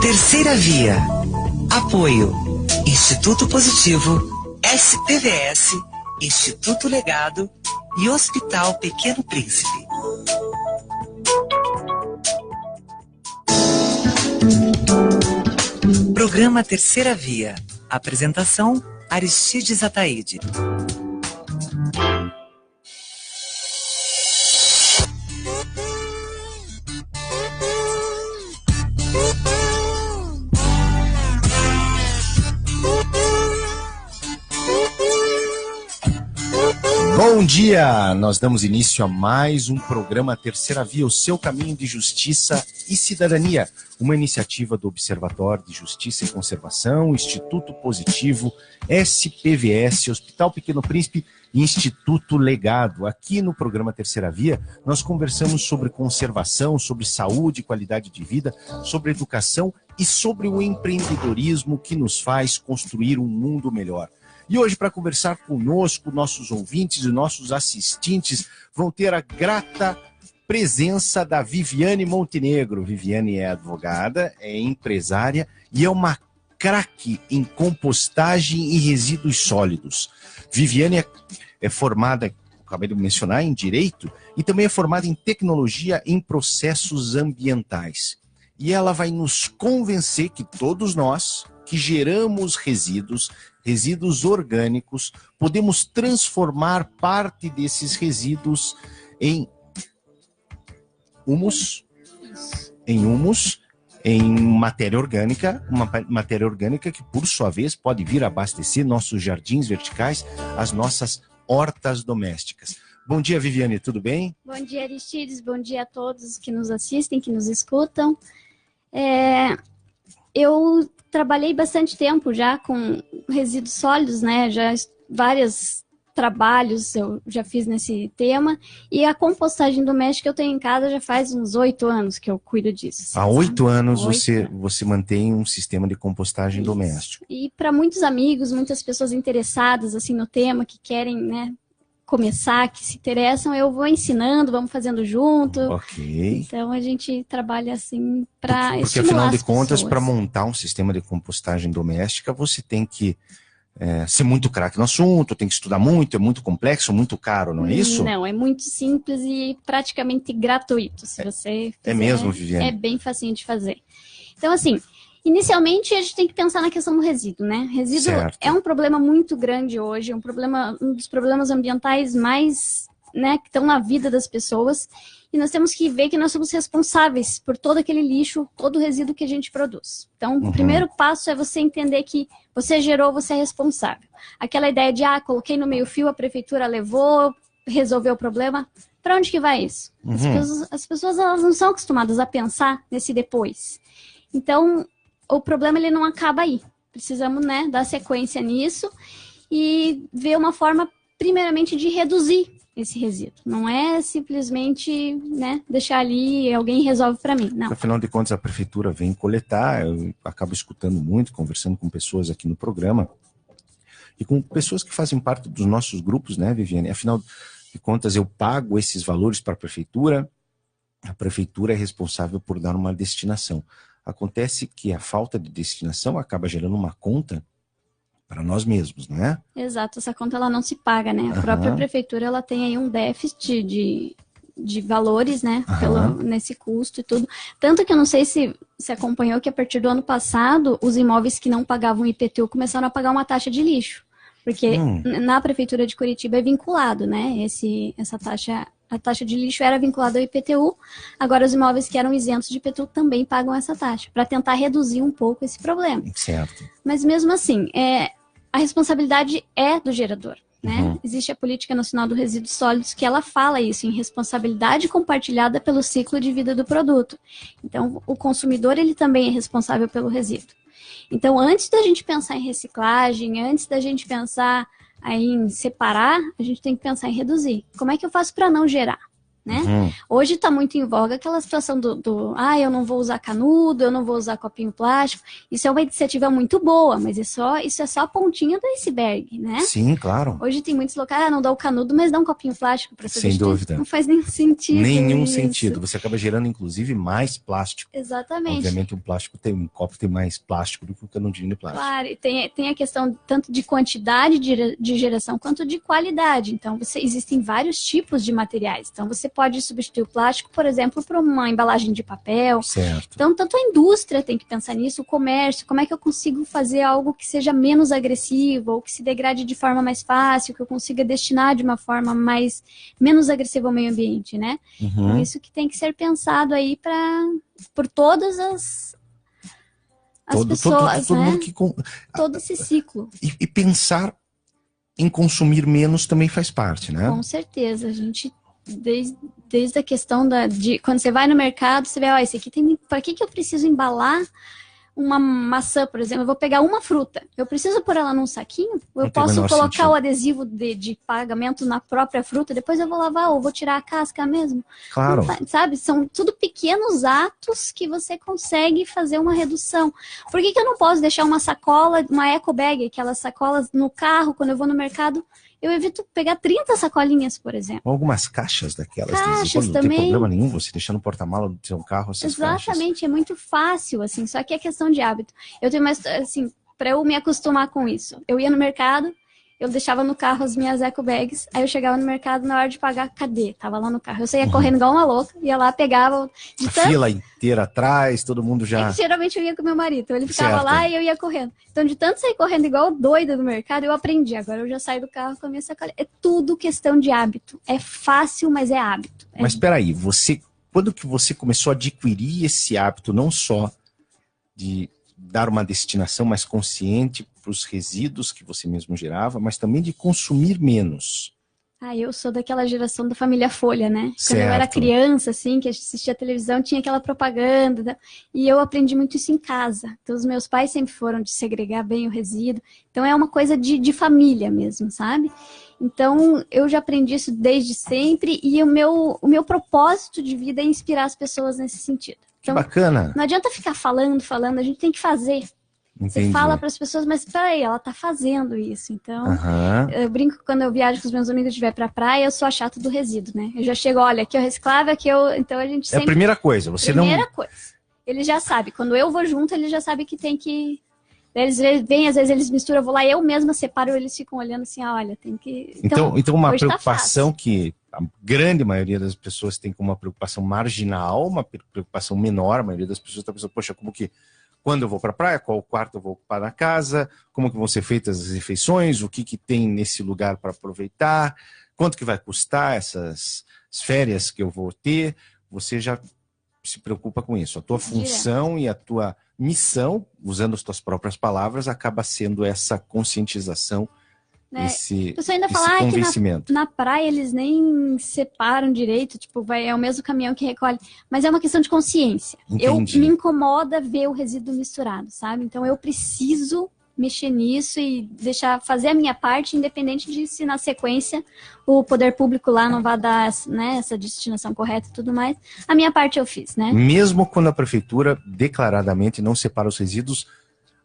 Terceira Via. Apoio. Instituto Positivo, SPVS, Instituto Legado e Hospital Pequeno Príncipe. Programa Terceira Via. Apresentação, Aristides Ataíde. Bom dia! Nós damos início a mais um programa Terceira Via, o seu caminho de justiça e cidadania. Uma iniciativa do Observatório de Justiça e Conservação, Instituto Positivo, SPVS, Hospital Pequeno Príncipe e Instituto Legado. Aqui no programa Terceira Via, nós conversamos sobre conservação, sobre saúde, qualidade de vida, sobre educação e sobre o empreendedorismo que nos faz construir um mundo melhor. E hoje, para conversar conosco, nossos ouvintes e nossos assistentes vão ter a grata presença da Viviane Montenegro. Viviane é advogada, é empresária e é uma craque em compostagem e resíduos sólidos. Viviane é formada, acabei de mencionar, em Direito e também é formada em Tecnologia em Processos Ambientais. E ela vai nos convencer que todos nós que geramos resíduos orgânicos, podemos transformar parte desses resíduos em humus, em matéria orgânica, uma matéria orgânica que, por sua vez, pode vir a abastecer nossos jardins verticais, as nossas hortas domésticas. Bom dia, Viviane, tudo bem? Bom dia, Aristides, bom dia a todos que nos assistem, que nos escutam. Eu trabalhei bastante tempo já com resíduos sólidos, né? Já vários trabalhos eu já fiz nesse tema. E a compostagem doméstica eu tenho em casa já faz uns 8 anos que eu cuido disso. Há 8 anos você mantém um sistema de compostagem doméstica. E para muitos amigos, muitas pessoas interessadas assim, no tema, que querem, né, começar, que se interessam, eu vou ensinando, vamos fazendo junto. Ok. Então a gente trabalha assim para estimular porque afinal de contas, pessoas. Para montar um sistema de compostagem doméstica, você tem que ser muito craque no assunto, tem que estudar muito, é muito complexo, muito caro, não é isso? Não, é muito simples e praticamente gratuito. Se você fizer, é mesmo, Viviane? É bem facinho de fazer. Então, assim, inicialmente, a gente tem que pensar na questão do resíduo, né? Resíduo certo. É um problema muito grande hoje, um dos problemas ambientais mais, né, que estão na vida das pessoas. E nós temos que ver que nós somos responsáveis por todo aquele lixo, todo o resíduo que a gente produz. Então, o primeiro passo é você entender que você gerou, você é responsável. Aquela ideia de, coloquei no meio-fio, a prefeitura levou, resolveu o problema. Para onde que vai isso? As pessoas elas não são acostumadas a pensar nesse depois. Então, o problema ele não acaba aí. Precisamos, né, dar sequência nisso e ver uma forma, primeiramente, de reduzir esse resíduo. Não é simplesmente, né, deixar ali e alguém resolve para mim. Não. Afinal de contas, a prefeitura vem coletar, eu acabo escutando muito, conversando com pessoas aqui no programa e com pessoas que fazem parte dos nossos grupos, né, Viviane? Afinal de contas, eu pago esses valores para a prefeitura é responsável por dar uma destinação. Acontece que a falta de destinação acaba gerando uma conta para nós mesmos, não é? Exato, essa conta ela não se paga, né? A própria prefeitura ela tem aí um déficit de valores, né? Nesse custo e tudo. Tanto que eu não sei se acompanhou que a partir do ano passado, os imóveis que não pagavam IPTU começaram a pagar uma taxa de lixo. Porque na prefeitura de Curitiba é vinculado, né? Essa taxa... A taxa de lixo era vinculada ao IPTU, agora os imóveis que eram isentos de IPTU também pagam essa taxa, para tentar reduzir um pouco esse problema. Certo. Mas mesmo assim, a responsabilidade é do gerador, né? Existe a Política Nacional do Resíduos Sólidos que ela fala isso, em responsabilidade compartilhada pelo ciclo de vida do produto. Então, o consumidor ele também é responsável pelo resíduo. Então, antes da gente pensar em reciclagem, antes da gente pensar aí em separar, a gente tem que pensar em reduzir. Como é que eu faço para não gerar? né? Hoje está muito em voga aquela situação eu não vou usar canudo, eu não vou usar copinho plástico. Isso é uma iniciativa muito boa, mas isso é só a pontinha do iceberg, né? Sim, claro. Hoje tem muitos locais, não dá o canudo, mas dá um copinho plástico para Sem dúvida. Não faz nenhum sentido. Nenhum sentido. Você acaba gerando, inclusive, mais plástico. Exatamente. Obviamente, um copo tem mais plástico do que um canudinho de plástico. Claro, e tem a questão tanto de quantidade de geração quanto de qualidade. Então, existem vários tipos de materiais. Então, você pode substituir o plástico, por exemplo, por uma embalagem de papel. Certo. Então, tanto a indústria tem que pensar nisso, o comércio, como é que eu consigo fazer algo que seja menos agressivo, ou que se degrade de forma mais fácil, que eu consiga destinar de uma forma menos agressiva ao meio ambiente, né? Então, isso que tem que ser pensado aí por todas as pessoas, todo né? mundo que todo esse ciclo. E pensar em consumir menos também faz parte, né? Com certeza, a gente desde a questão de quando você vai no mercado, você vê, esse aqui tem, para que eu preciso embalar uma maçã, por exemplo? Eu vou pegar uma fruta, eu preciso pôr ela num saquinho? Ou eu posso colocar o adesivo de pagamento na própria fruta, depois eu vou lavar ou vou tirar a casca mesmo? Claro. Sabe, são tudo pequenos atos que você consegue fazer uma redução. Por que eu não posso deixar uma sacola, uma eco bag, aquelas sacolas no carro, quando eu vou no mercado? Eu evito pegar 30 sacolinhas, por exemplo. Algumas caixas daquelas. Caixas não também. tem problema nenhum você deixar no porta-mala do seu carro essas Exatamente, caixas. é muito fácil, assim, só que é questão de hábito. Eu tenho mais, assim, para eu me acostumar com isso. Eu ia no mercado, eu deixava no carro as minhas eco bags, aí eu chegava no mercado, na hora de pagar, cadê? Tava lá no carro. Eu saía correndo igual uma louca, ia lá, pegava... Fila inteira atrás, todo mundo já... geralmente eu ia com meu marido, então ele ficava lá e eu ia correndo. Então, de tanto sair correndo igual doida no mercado, eu aprendi. Agora eu já saio do carro com a minha sacola. É tudo questão de hábito. É fácil, mas é hábito. Mas peraí, quando que você começou a adquirir esse hábito, não só de dar uma destinação mais consciente para os resíduos que você mesmo gerava, mas também de consumir menos? Eu sou daquela geração da família Folha, né? Certo. Quando eu era criança, assim, que assistia a televisão, tinha aquela propaganda, e eu aprendi muito isso em casa. Então, os meus pais sempre foram de segregar bem o resíduo. Então, é uma coisa de família mesmo, sabe? Então, eu já aprendi isso desde sempre, e o meu propósito de vida é inspirar as pessoas nesse sentido. Então, que bacana! Não adianta ficar falando, a gente tem que fazer. Entendi. Você fala para as pessoas, mas peraí, ela tá fazendo isso. Então, eu brinco que quando eu viajo com os meus amigos e estiver pra praia, eu sou a chata do resíduo, né? Eu já chego, olha, aqui eu reciclável, aqui eu... Então a gente sempre... É a primeira coisa, Primeira coisa. Ele já sabe. Quando eu vou junto, ele já sabe que tem que... Eles vêm, às vezes eles misturam, eu vou lá, eu mesma separo, eles ficam olhando assim, olha, tem que... Então uma preocupação que a grande maioria das pessoas tem como uma preocupação marginal, uma preocupação menor, a maioria das pessoas está pensando, poxa, como que... Quando eu vou para a praia, qual quarto eu vou ocupar na casa, como que vão ser feitas as refeições, o que tem nesse lugar para aproveitar, quanto que vai custar essas férias que eu vou ter, você já se preocupa com isso. A tua função e a tua missão, usando as tuas próprias palavras, acaba sendo essa conscientização, esse convencimento. Que na praia eles nem separam direito, tipo, é o mesmo caminhão que recolhe, mas é uma questão de consciência. Entendi. Me incomoda ver o resíduo misturado, sabe? Então eu preciso mexer nisso e fazer a minha parte, independente de se na sequência o poder público lá não vai dar, né, essa destinação correta e tudo mais. A minha parte eu fiz, né? Mesmo quando a prefeitura declaradamente não separa os resíduos,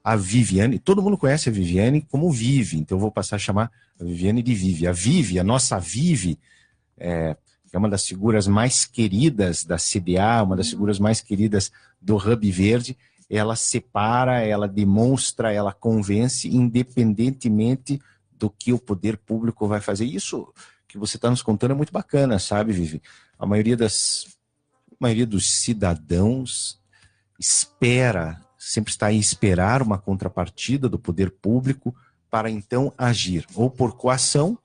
a Viviane, todo mundo conhece a Viviane como Vivi, então eu vou passar a chamar a Viviane de Vivi. A Vivi, a nossa Vivi, é uma das figuras mais queridas da CDA, uma das figuras mais queridas do Hub Verde. Ela separa, ela demonstra, ela convence, independentemente do que o poder público vai fazer. Isso que você está nos contando é muito bacana, sabe, Vivi? A maioria dos cidadãos sempre está a esperar uma contrapartida do poder público para então agir, ou por coação,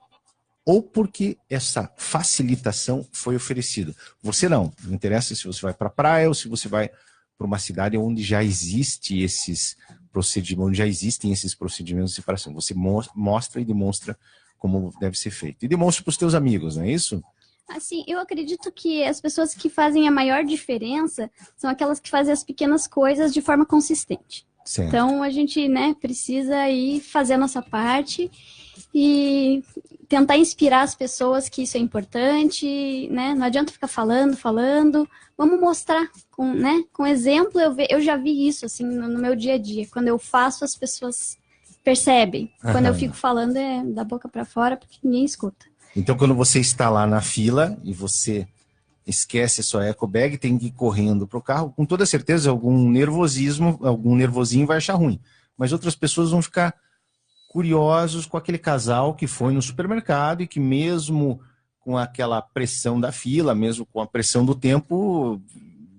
ou porque essa facilitação foi oferecida. Você não interessa se você vai para a praia ou se você vai para uma cidade onde já existem esses procedimentos de separação. Você mostra e demonstra como deve ser feito. E demonstra para os teus amigos, não é isso? Assim, eu acredito que as pessoas que fazem a maior diferença são aquelas que fazem as pequenas coisas de forma consistente. Certo. Então, a gente, né, precisa ir fazer a nossa parte e tentar inspirar as pessoas que isso é importante, né? Não adianta ficar falando. Vamos mostrar, com exemplo. Eu já vi isso assim no meu dia a dia. Quando eu faço, as pessoas percebem. Quando eu fico falando, é da boca para fora, porque ninguém escuta. Então, quando você está lá na fila e você esquece a sua eco bag, tem que ir correndo para o carro, com toda certeza algum nervosinho vai achar ruim. Mas outras pessoas vão ficar curiosos com aquele casal que foi no supermercado e que mesmo com aquela pressão da fila, mesmo com a pressão do tempo,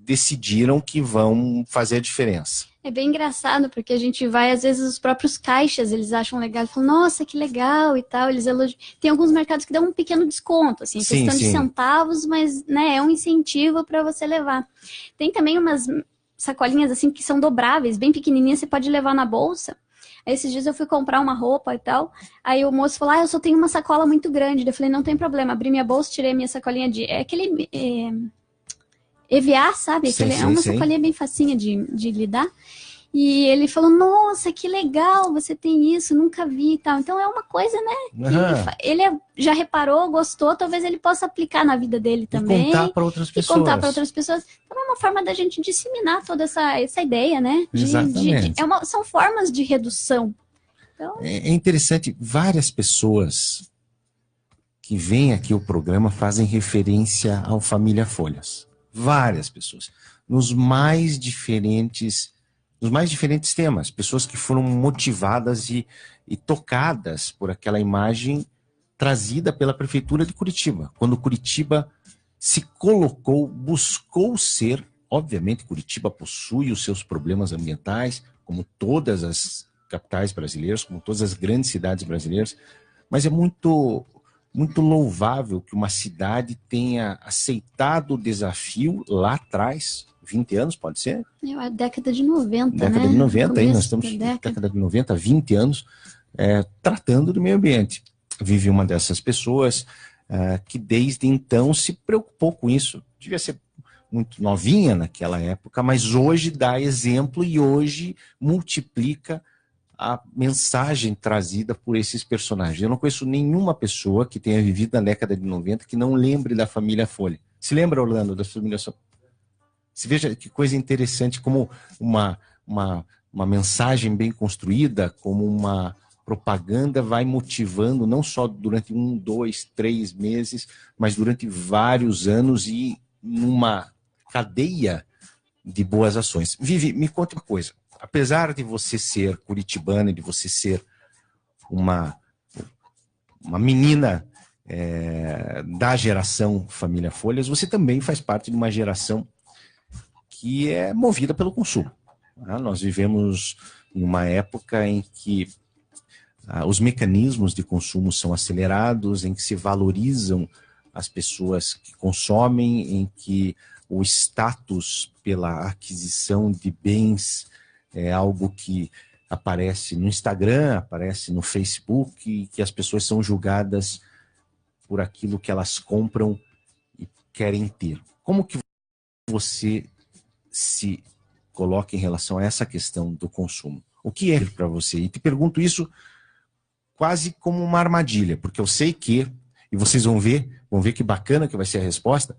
decidiram que vão fazer a diferença. É bem engraçado, porque a gente vai, às vezes, os próprios caixas, eles acham legal, falam, nossa, que legal e tal, eles elogiam. Tem alguns mercados que dão um pequeno desconto, assim, questão de centavos, mas, né, é um incentivo para você levar. Tem também umas sacolinhas, assim, que são dobráveis, bem pequenininhas, você pode levar na bolsa. Aí, esses dias eu fui comprar uma roupa e tal, aí o moço falou, eu só tenho uma sacola muito grande. Eu falei, não tem problema, abri minha bolsa, tirei minha sacolinha de... É aquele... EVA, sabe? É uma sacolinha bem facinha de lidar. E ele falou, nossa, que legal, você tem isso, nunca vi e tal. Então é uma coisa, né? Que ele já reparou, gostou, talvez ele possa aplicar na vida dele também. E contar para outras pessoas. Então é uma forma da gente disseminar toda essa ideia, né? Exatamente. São formas de redução. Então... É interessante, várias pessoas que vêm aqui ao programa fazem referência ao Família Folhas. Várias pessoas, nos mais diferentes temas, pessoas que foram motivadas e tocadas por aquela imagem trazida pela Prefeitura de Curitiba. Quando Curitiba se colocou, buscou ser, obviamente Curitiba possui os seus problemas ambientais, como todas as capitais brasileiras, como todas as grandes cidades brasileiras, mas é muito louvável que uma cidade tenha aceitado o desafio lá atrás, 20 anos, pode ser? A década de 90, década de 90, aí nós estamos na década de 90, 20 anos, tratando do meio ambiente. Vive uma dessas pessoas que desde então se preocupou com isso. Devia ser muito novinha naquela época, mas hoje dá exemplo e hoje multiplica a mensagem trazida por esses personagens. Eu não conheço nenhuma pessoa que tenha vivido na década de 90 que não lembre da família Folha. Se lembra, Orlando, da família Folha? Se veja que coisa interessante, como uma mensagem bem construída, como uma propaganda vai motivando, não só durante 1, 2, 3 meses, mas durante vários anos e numa cadeia de boas ações. Vivi, me conta uma coisa. Apesar de você ser curitibana, de você ser uma menina da geração Família Folhas, você também faz parte de uma geração que é movida pelo consumo. Nós vivemos em uma época em que os mecanismos de consumo são acelerados, em que se valorizam as pessoas que consomem, em que o status pela aquisição de bens é algo que aparece no Instagram, aparece no Facebook, e que as pessoas são julgadas por aquilo que elas compram e querem ter. Como que você se coloca em relação a essa questão do consumo? O que é para você? E te pergunto isso quase como uma armadilha, porque eu sei que, e vocês vão ver que bacana que vai ser a resposta,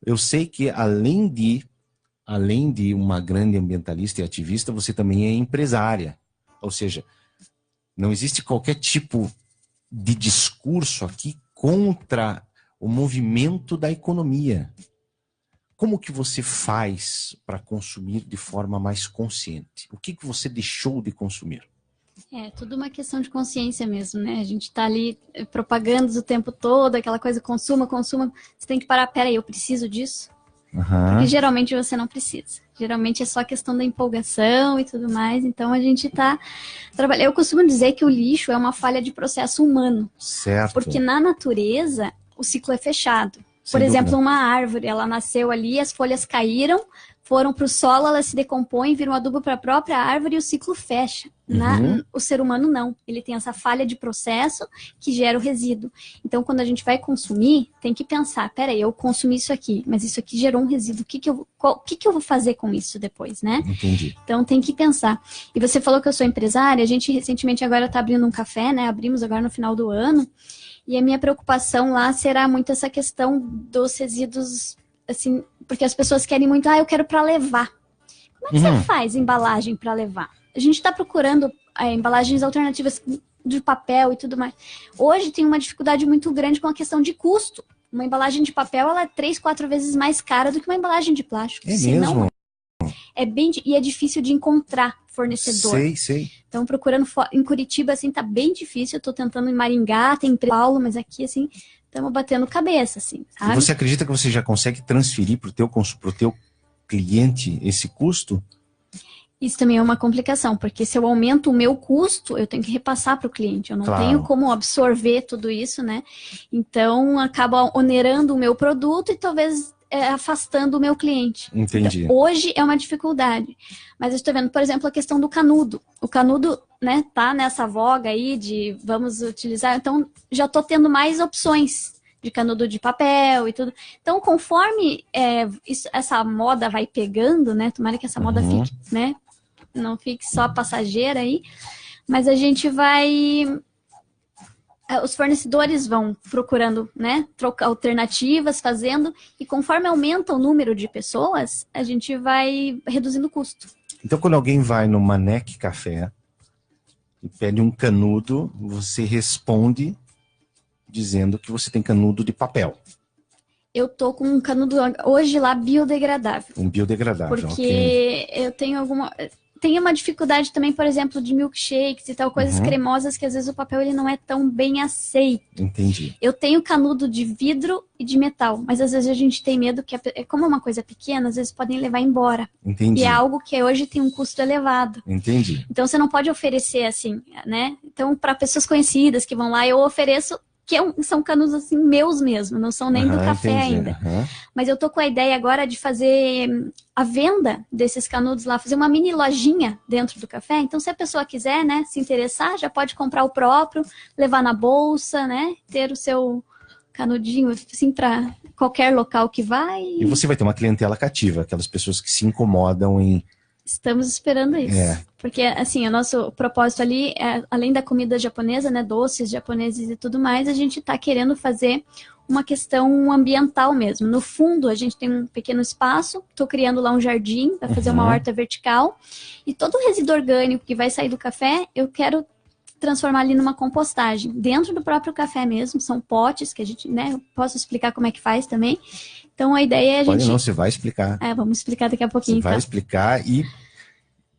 eu sei que além de uma grande ambientalista e ativista, você também é empresária. Ou seja, não existe qualquer tipo de discurso aqui contra o movimento da economia. Como que você faz para consumir de forma mais consciente? O que você deixou de consumir? É tudo uma questão de consciência mesmo, né? A gente está ali propagando o tempo todo, aquela coisa, consuma. Você tem que parar, peraí, eu preciso disso? Porque geralmente você não precisa. Geralmente é só questão da empolgação e tudo mais. Então a gente está trabalhando. Eu costumo dizer que o lixo é uma falha de processo humano. Certo. Porque na natureza o ciclo é fechado. Por exemplo, uma árvore, ela nasceu ali, as folhas caíram, foram para o solo, ela se decompõe, vira um adubo para a própria árvore e o ciclo fecha. O ser humano não. Ele tem essa falha de processo que gera o resíduo. Então, quando a gente vai consumir, tem que pensar, peraí, eu consumi isso aqui, mas isso aqui gerou um resíduo. O que eu vou fazer com isso depois, né? Entendi. Então, tem que pensar. E você falou que eu sou empresária, a gente recentemente agora está abrindo um café, né? Abrimos agora no final do ano. E a minha preocupação lá será muito essa questão dos resíduos, assim, porque as pessoas querem muito, eu quero para levar. Como é que você faz embalagem para levar? A gente está procurando embalagens alternativas de papel e tudo mais. Hoje tem uma dificuldade muito grande com a questão de custo. Uma embalagem de papel, ela é 3, 4 vezes mais cara do que uma embalagem de plástico. É mesmo? E é difícil de encontrar fornecedor. Sei. Então, procurando em Curitiba, assim, tá bem difícil. Eu tô tentando em Maringá, tem em Paulo, mas aqui, assim, estamos batendo cabeça, assim, sabe? E você acredita que você já consegue transferir pro teu cliente esse custo? Isso também é uma complicação, porque se eu aumento o meu custo, eu tenho que repassar para o cliente. Eu não tenho como absorver tudo isso, né? Então, acaba onerando o meu produto e talvez afastando o meu cliente. Entendi. Então, hoje é uma dificuldade. Mas eu estou vendo, por exemplo, a questão do canudo. O canudo, né, tá nessa voga aí de vamos utilizar. Então, já estou tendo mais opções de canudo de papel e tudo. Então, conforme essa moda vai pegando, né? Tomara que essa moda fique, né? Não fique só passageira aí. Mas a gente vai... Os fornecedores vão procurando, né, trocar alternativas, fazendo, e conforme aumenta o número de pessoas, a gente vai reduzindo o custo. Então, quando alguém vai no Manek Café e pede um canudo, você responde dizendo que você tem canudo de papel. Eu tô com um canudo hoje lá biodegradável. Um biodegradável, porque eu tenho uma dificuldade também, por exemplo, de milkshakes e tal, coisas cremosas que às vezes o papel ele não é tão bem aceito. Entendi. Eu tenho canudo de vidro e de metal, mas às vezes a gente tem medo que, como é uma coisa pequena, às vezes podem levar embora. Entendi. E é algo que hoje tem um custo elevado. Entendi. Então você não pode oferecer assim, né? Então, para pessoas conhecidas que vão lá, eu ofereço que são canudos assim meus mesmo, não são nem do café ainda. Mas eu tô com a ideia agora de fazer a venda desses canudos lá, fazer uma mini lojinha dentro do café. Então, se a pessoa quiser, né, se interessar, já pode comprar o próprio, levar na bolsa, né, ter o seu canudinho assim para qualquer local que vai. E você vai ter uma clientela cativa, aquelas pessoas que se incomodam em... Estamos esperando isso. Porque, assim, o nosso propósito ali, além da comida japonesa, né, doces japoneses e tudo mais, a gente está querendo fazer uma questão ambiental mesmo. No fundo, a gente tem um pequeno espaço, estou criando lá um jardim para fazer uma horta vertical, e todo o resíduo orgânico que vai sair do café, eu quero transformar ali numa compostagem. Dentro do próprio café mesmo, são potes que a gente, né, eu posso explicar como é que faz também. Então, a ideia é a gente... Pode não, você vai explicar. Vamos explicar daqui a pouquinho. Você vai explicar e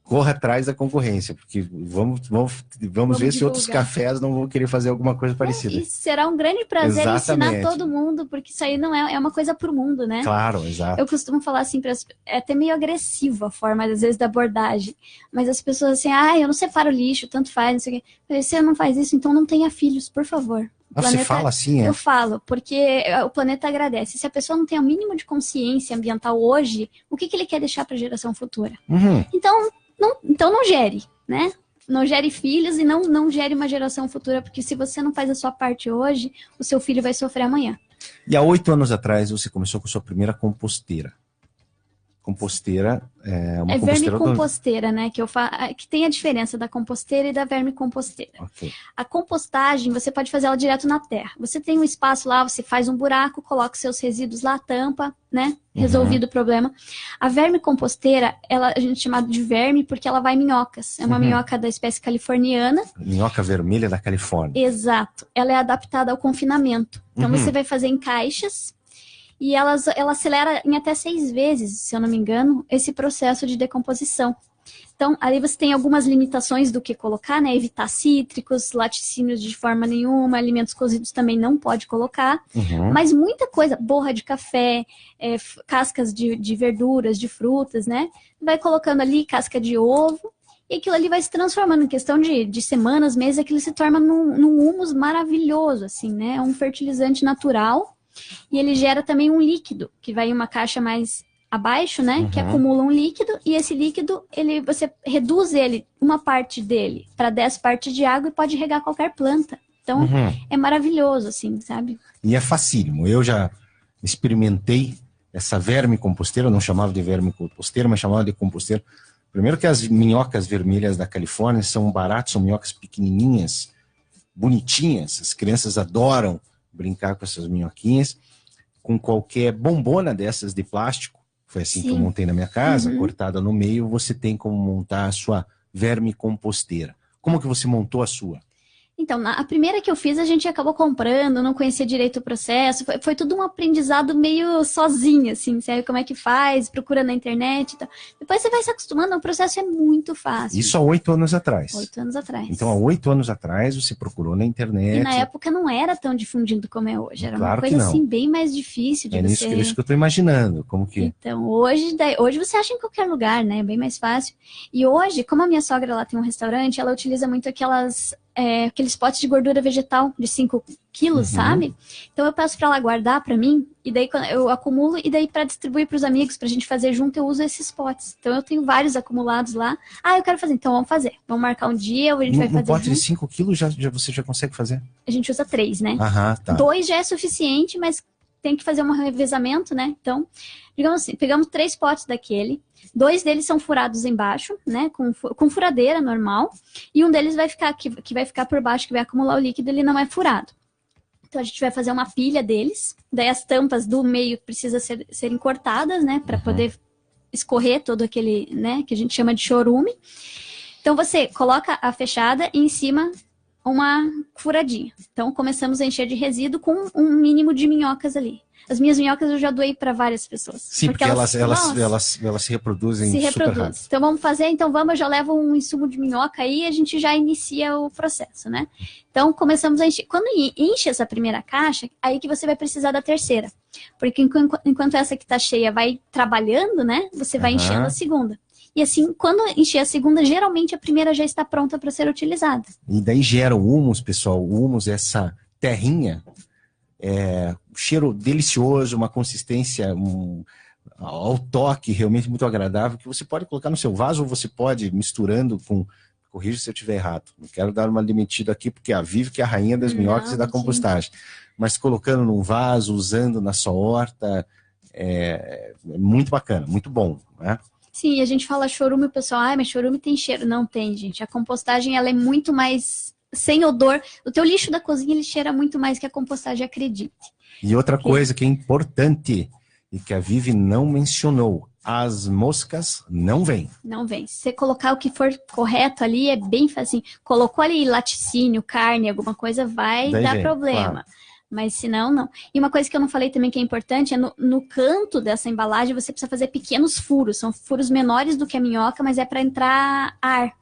corra atrás da concorrência, porque vamos ver se outros cafés não vão querer fazer alguma coisa parecida. E será um grande prazer ensinar todo mundo, porque isso aí não é uma coisa pro mundo, né? Claro, exato. Eu costumo falar assim, é até meio agressiva a forma, às vezes, da abordagem. Mas as pessoas assim, eu não separo lixo, tanto faz, não sei o quê. Mas se você não faz isso, então não tenha filhos, por favor. Você fala assim, Eu falo, porque o planeta agradece. Se a pessoa não tem o mínimo de consciência ambiental hoje, o que ele quer deixar para a geração futura? Então não gere, né? Não gere filhos e não gere uma geração futura, porque se você não faz a sua parte hoje, o seu filho vai sofrer amanhã. E há 8 anos atrás você começou com a sua primeira composteira. Composteira é uma vermicomposteira, né? Que tem a diferença da composteira e da vermicomposteira. Okay. A compostagem, você pode fazer ela direto na terra. Você tem um espaço lá, você faz um buraco, coloca seus resíduos lá, tampa, né? Resolvido o problema. A vermicomposteira, a gente chama de verme porque ela vai em minhocas. É uma minhoca da espécie californiana. Minhoca vermelha da Califórnia. Exato. Ela é adaptada ao confinamento. Então você vai fazer em caixas. E ela acelera em até 6 vezes, se eu não me engano, esse processo de decomposição. Então, ali você tem algumas limitações do que colocar, né? Evitar cítricos, laticínios de forma nenhuma, alimentos cozidos também não pode colocar. Mas muita coisa, borra de café, cascas de verduras, de frutas, né? Vai colocando ali casca de ovo. E aquilo ali vai se transformando em questão de semanas, meses, aquilo se torna num humus maravilhoso, assim, né? Um fertilizante natural. E ele gera também um líquido, que vai em uma caixa mais abaixo, né? Que acumula um líquido, e esse líquido, você reduz uma parte dele para 10 partes de água e pode regar qualquer planta. Então, é maravilhoso, assim, sabe? E é facílimo. Eu já experimentei essa vermicomposteira, eu não chamava de vermicomposteira, mas chamava de composteira. Primeiro que as minhocas vermelhas da Califórnia são baratas, são minhocas pequenininhas, bonitinhas. As crianças adoram brincar com essas minhoquinhas. Com qualquer bombona dessas de plástico, foi assim que eu montei na minha casa, cortada no meio, você tem como montar a sua vermicomposteira. Como que você montou a sua? Então, a primeira que eu fiz, a gente acabou comprando, não conhecia direito o processo, foi tudo um aprendizado meio sozinho, assim, sabe como é que faz, procura na internet e tal. Depois você vai se acostumando, o processo é muito fácil. Isso há 8 anos atrás? 8 anos atrás. Então, há 8 anos atrás, você procurou na internet. E na época não era tão difundido como é hoje, era claro uma coisa assim, bem mais difícil de você... É isso que eu estou imaginando, como que... Então, hoje você acha em qualquer lugar, né, bem mais fácil. E hoje, como a minha sogra, ela tem um restaurante, ela utiliza muito aqueles potes de gordura vegetal de 5 quilos, sabe? Então eu peço para ela guardar para mim, e daí eu acumulo, e daí para distribuir para os amigos, pra gente fazer junto, eu uso esses potes. Então eu tenho vários acumulados lá. Ah, eu quero fazer, então vamos fazer. Vamos marcar um dia, a gente vai fazer. Um pote de 5 quilos você já consegue fazer? A gente usa 3, né? Tá. 2 já é suficiente, mas tem que fazer um revezamento, né? Então, digamos assim, pegamos 3 potes daquele, 2 deles são furados embaixo, né? Com furadeira normal, e um deles vai ficar que vai ficar por baixo, que vai acumular o líquido, ele não é furado. Então a gente vai fazer uma pilha deles, daí as tampas do meio precisam serem cortadas, né? Para poder escorrer todo aquele, né? Que a gente chama de chorume. Então você coloca a fechada e em cima uma furadinha. Então começamos a encher de resíduo com um mínimo de minhocas ali. As minhas minhocas eu já doei para várias pessoas. Sim, porque elas se reproduzem super rápido. Então vamos fazer, eu já levo um insumo de minhoca aí e a gente já inicia o processo, né? Então começamos a encher. Quando enche essa primeira caixa, aí que você vai precisar da terceira. Porque enquanto essa que tá cheia vai trabalhando, né? Você vai enchendo a segunda. E assim, quando encher a segunda, geralmente a primeira já está pronta para ser utilizada. E daí gera o humus, pessoal. O humus, essa terrinha, um cheiro delicioso, uma consistência ao toque realmente muito agradável, que você pode colocar no seu vaso ou você pode misturando com... Corrija se eu estiver errado. Não quero dar uma demitida aqui, porque a Vivi que é a rainha das minhocas e da compostagem. Mas colocando num vaso, usando na sua horta, é muito bacana, muito bom, né? Sim, a gente fala chorume, o pessoal, mas chorume tem cheiro. Não tem, gente. A compostagem, ela é muito mais sem odor. O teu lixo da cozinha, ele cheira muito mais que a compostagem, acredite. E outra coisa que é importante, e que a Vivi não mencionou, as moscas não vêm. Não vêm. Se você colocar o que for correto ali, é bem fácil. Colocou ali laticínio, carne, alguma coisa, vai dar problema. Claro. Mas se não, não. E uma coisa que eu não falei também que é importante é no canto dessa embalagem você precisa fazer pequenos furos. São furos menores do que a minhoca, mas é para entrar ar.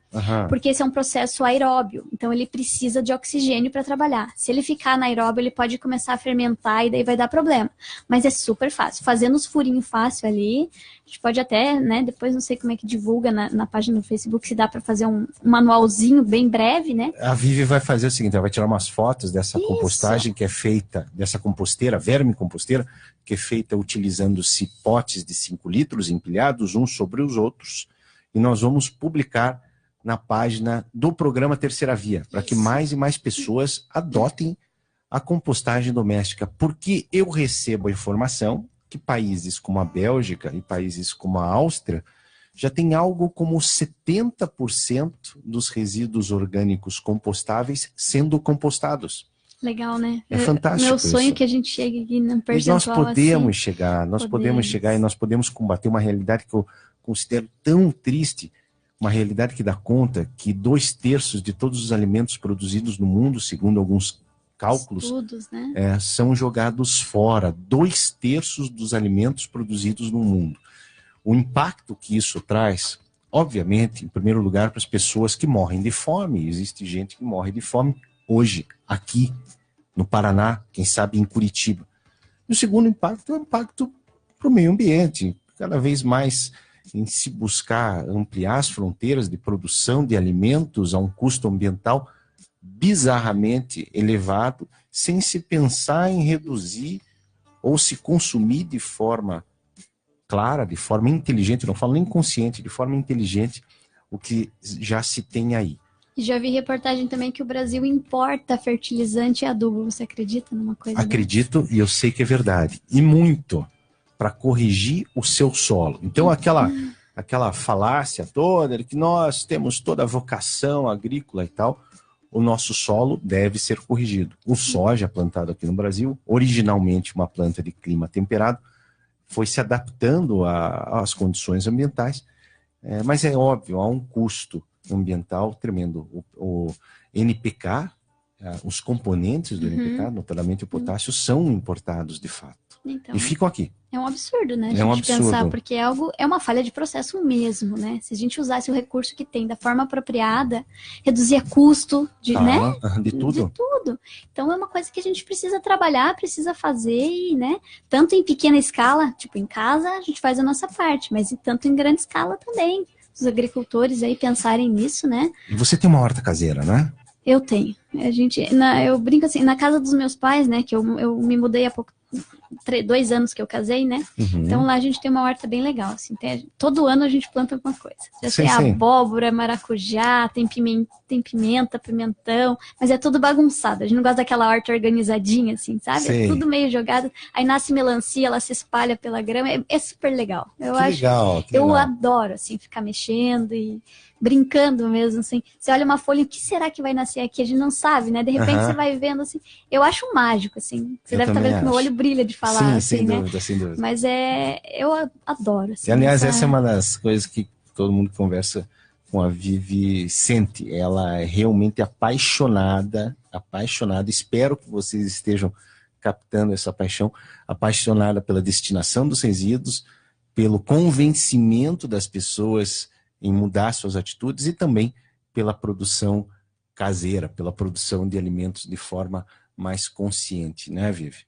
Porque esse é um processo aeróbio. Então ele precisa de oxigênio para trabalhar. Se ele ficar anaeróbio, ele pode começar a fermentar e daí vai dar problema. Mas é super fácil. Fazendo os furinhos fácil ali, a gente pode até, né? Depois não sei como é que divulga na página do Facebook, se dá para fazer um manualzinho bem breve, né? A Vivi vai fazer o seguinte, ela vai tirar umas fotos dessa compostagem que é feita, dessa composteira, vermicomposteira, que é feita utilizando-se potes de 5 litros empilhados uns sobre os outros. E nós vamos publicar na página do programa Terceira Via, para que mais e mais pessoas adotem a compostagem doméstica, porque eu recebo a informação que países como a Bélgica e países como a Áustria já tem algo como 70% dos resíduos orgânicos compostáveis sendo compostados. Legal, né? É fantástico. Meu sonho é que a gente chegue aqui no percentual assim. Nós podemos assim. chegar, nós podemos chegar e nós podemos combater uma realidade que eu considero tão triste, uma realidade que dá conta que 2/3 de todos os alimentos produzidos no mundo, segundo alguns cálculos, estudos, né? São jogados fora. 2/3 dos alimentos produzidos no mundo. O impacto que isso traz, obviamente, em primeiro lugar, para as pessoas que morrem de fome. Existe gente que morre de fome hoje, aqui no Paraná, quem sabe em Curitiba. E o segundo impacto é o impacto para o meio ambiente. Cada vez mais em se buscar ampliar as fronteiras de produção de alimentos a um custo ambiental bizarramente elevado, sem se pensar em reduzir ou se consumir de forma clara, de forma inteligente, não falo nem consciente, de forma inteligente, o que já se tem aí. Já vi reportagem também que o Brasil importa fertilizante e adubo. Você acredita numa coisa Acredito, e eu sei que é verdade. E muito, para corrigir o seu solo. Então, aquela falácia toda de que nós temos toda a vocação agrícola e tal, o nosso solo deve ser corrigido. O soja plantado aqui no Brasil, originalmente uma planta de clima temperado, foi se adaptando às condições ambientais, mas é óbvio, há um custo ambiental tremendo. O NPK, os componentes do NPK, notadamente o potássio, são importados de fato. Então, e ficam aqui. É um absurdo, né? A gente pensar, porque é uma falha de processo mesmo, né? Se a gente usasse o recurso que tem da forma apropriada, reduzir custo né? De tudo. De tudo. Então é uma coisa que a gente precisa trabalhar, precisa fazer, e, né? Tanto em pequena escala, tipo em casa, a gente faz a nossa parte, mas tanto em grande escala também. Os agricultores aí pensarem nisso, né? E você tem uma horta caseira, né? Eu tenho. Eu brinco assim, na casa dos meus pais, né? Que eu me mudei há pouco 2 anos que eu casei, né? Então lá a gente tem uma horta bem legal, assim. Todo ano a gente planta alguma coisa. Já tem abóbora, maracujá, tem pimenta, pimentão, mas é tudo bagunçado. A gente não gosta daquela horta organizadinha, assim, sabe? É tudo meio jogado. Aí nasce melancia, ela se espalha pela grama. É super legal. Eu adoro, assim, ficar mexendo e brincando mesmo, assim. Você olha uma folha, o que será que vai nascer aqui? A gente não sabe, né? De repente você vai vendo, assim. Eu acho mágico, assim. Você deve estar vendo que meu olho brilha de falar, sim, assim, sem né? dúvida, sem dúvida. Mas eu adoro, assim. E, aliás, essa é uma das coisas que todo mundo que conversa com a Vivi sente. Ela é realmente apaixonada. Espero que vocês estejam captando essa paixão. Apaixonada pela destinação dos resíduos, pelo convencimento das pessoas em mudar suas atitudes e também pela produção caseira, pela produção de alimentos de forma mais consciente, né, Vivi?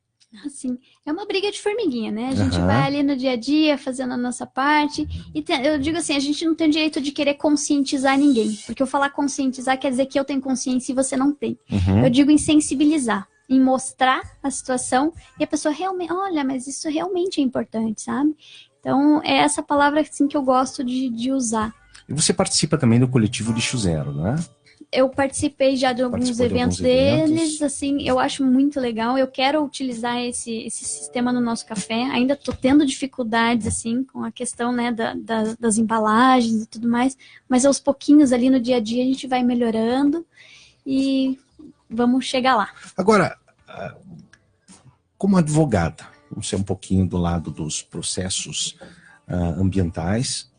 Assim, é uma briga de formiguinha, né? A gente vai ali no dia a dia fazendo a nossa parte e eu digo assim, a gente não tem direito de querer conscientizar ninguém, porque eu falar conscientizar quer dizer que eu tenho consciência e você não tem. Eu digo em sensibilizar, em mostrar a situação e a pessoa realmente, olha, mas isso realmente é importante, sabe? Então, é essa palavra assim, que eu gosto de usar. E você participa também do coletivo Lixo Zero, né? Eu participei já de alguns eventos deles, assim, eu acho muito legal. Eu quero utilizar esse sistema no nosso café. Ainda estou tendo dificuldades, assim, com a questão, né, das embalagens e tudo mais. Mas aos pouquinhos ali no dia a dia a gente vai melhorando e vamos chegar lá. Agora, como advogada, vamos ser um pouquinho do lado dos processos ambientais,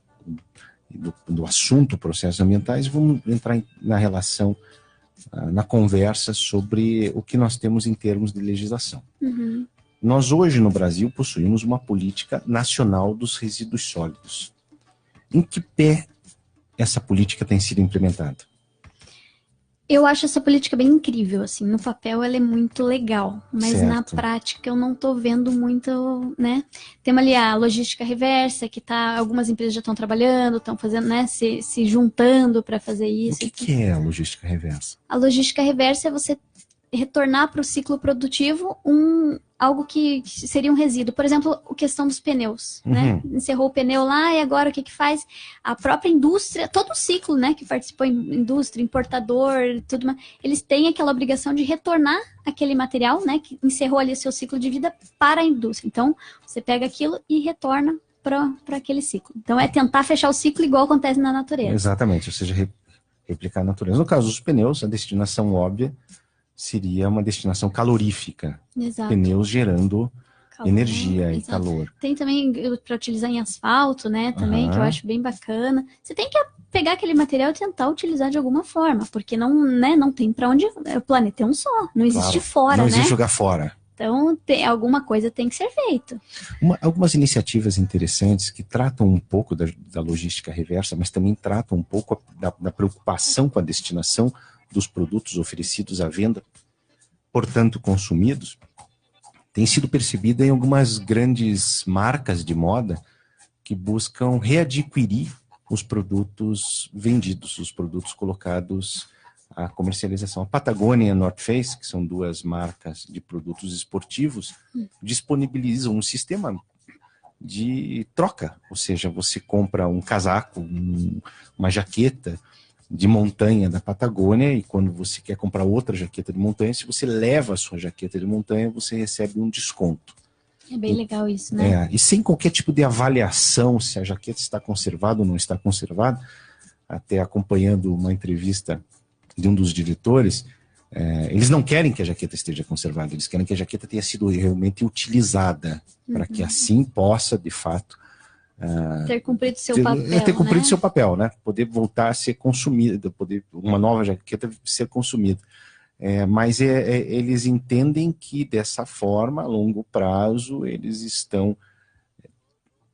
do assunto processos ambientais, vamos entrar na relação, na conversa sobre o que nós temos em termos de legislação. Nós hoje no Brasil possuímos uma política nacional dos resíduos sólidos. Em que pé essa política tem sido implementada? Eu acho essa política bem incrível, assim, no papel ela é muito legal, mas na prática eu não tô vendo muito, né? Temos ali a logística reversa, que algumas empresas já estão trabalhando, estão fazendo, né, se juntando para fazer isso. O que é a logística reversa? A logística reversa é você retornar para o ciclo produtivo algo que seria um resíduo. Por exemplo, a questão dos pneus, né? Encerrou o pneu lá e agora o que faz? A própria indústria, todo o ciclo, né, que participou, indústria, importador, tudo mais, eles têm aquela obrigação de retornar aquele material, né, que encerrou ali o seu ciclo de vida para a indústria. Então, você pega aquilo e retorna para aquele ciclo. Então, é tentar fechar o ciclo igual acontece na natureza. Exatamente, ou seja, replicar a natureza. No caso dos pneus, a destinação óbvia seria uma destinação calorífica. Exato. Pneus gerando energia e calor. Tem também para utilizar em asfalto, né, também, que eu acho bem bacana. Você tem que pegar aquele material e tentar utilizar de alguma forma, porque não tem para onde... O planeta é um só, não existe fora, né? Não existe jogar fora. Então, alguma coisa tem que ser feita. Algumas iniciativas interessantes que tratam um pouco da logística reversa, mas também tratam um pouco da preocupação com a destinação dos produtos oferecidos à venda, portanto consumidos, tem sido percebida em algumas grandes marcas de moda que buscam readquirir os produtos vendidos, os produtos colocados a comercialização. A Patagônia e a North Face, que são duas marcas de produtos esportivos, disponibilizam um sistema de troca, ou seja, você compra um casaco, uma jaqueta de montanha da Patagônia, e quando você quer comprar outra jaqueta de montanha, se você leva a sua jaqueta de montanha, você recebe um desconto. É bem legal isso, né? E sem qualquer tipo de avaliação se a jaqueta está conservada ou não está conservada. Até acompanhando uma entrevista de um dos diretores, eles não querem que a jaqueta esteja conservada, eles querem que a jaqueta tenha sido realmente utilizada, para que assim possa, de fato, ter cumprido seu papel, ter cumprido né? seu papel, né? Poder voltar a ser consumida, poder uma nova jaqueta ser consumida. Mas eles entendem que dessa forma, a longo prazo, eles estão,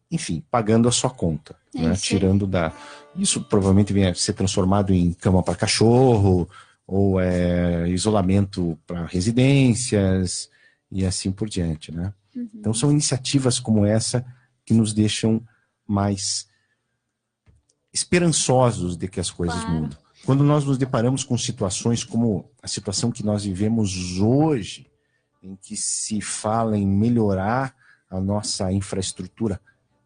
enfim, pagando a sua conta, né? Tirando da... Isso provavelmente vem a ser transformado em cama para cachorro, ou isolamento para residências, e assim por diante, né? Então são iniciativas como essa que nos deixam mais esperançosos de que as coisas mudam. Quando nós nos deparamos com situações como a situação que nós vivemos hoje, em que se fala em melhorar a nossa infraestrutura,